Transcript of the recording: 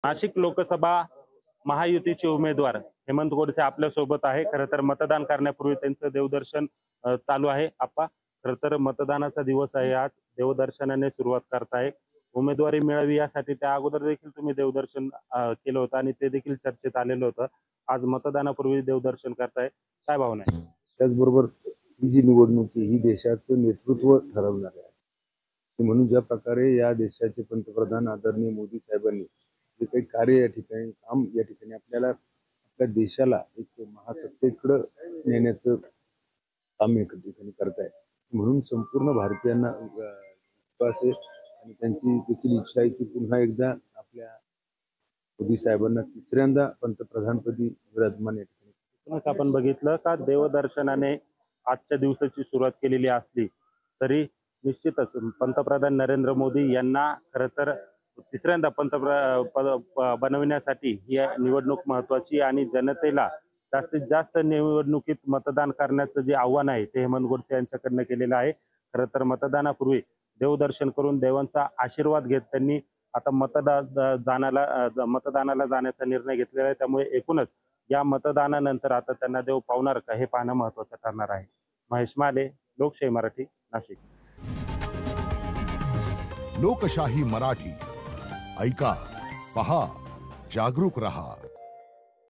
नाशिक लोकसभा महायुतीचे उमेदवार हेमंत गोडसे आपल्या सोबत आहे। खरं तर मतदान करण्यापूर्वी त्यांचं देवदर्शन चालू आहे। आप्पा, खरं तर मतदानाचा दिवस आहे आज, देवदर्शनाने सुरुवात करताय। उमेदवारी मिळावी यासाठी त्या अगोदर देखील तुम्ही देवदर्शन केलं होतं आणि ते देखील चर्चेत आलेलं होतं। आज मतदानापूर्वी देवदर्शन करताय, काय भावना आहे? त्याचबरोबर ही जी निवडणूक ही देशाचं नेतृत्व ठरवणार आहे। म्हणून ज्या प्रकारे या देशाचे पंतप्रधान आदरणीय मोदी साहेबांनी जे काही कार्य या ठिकाणी काम या ठिकाणी आपल्याला आपल्या देशाला एक महासत्तेकडे नेण्याचं काम या ठिकाणी करतायत, म्हणून संपूर्ण भारतीयांना विश्वास आहे आणि त्यांची देखील इच्छा आहे की पुन्हा एकदा आपल्या मोदी साहेबांना तिसऱ्यांदा पंतप्रधानपदी विराजमान या ठिकाणी। आपण बघितलं का देवदर्शनाने आजच्या दिवसाची सुरुवात केलेली असली तरी निश्चितच पंतप्रधान नरेंद्र मोदी यांना खरं तर तिसऱ्यांदा बनविण्यासाठी ही निवडणूक महत्वाची आणि जनतेला जास्तीत जास्त निवडणुकीत मतदान करण्याचं जे आव्हान आहे ते हेमंत गोडसे यांच्याकडनं केलेलं आहे। खरं तर मतदानापूर्वी देवदर्शन करून देवांचा आशीर्वाद घेत त्यांनी आता मतदानाला जाण्याचा निर्णय घेतलेला आहे। त्यामुळे एकूणच या मतदानानंतर आता त्यांना देव पावणार का हे पाहणं महत्वाचं ठरणार आहे। महेश माले, लोकशाही मराठी, नाशिक। लोकशाही मराठी ऐका, पहा, जागरूक रहा।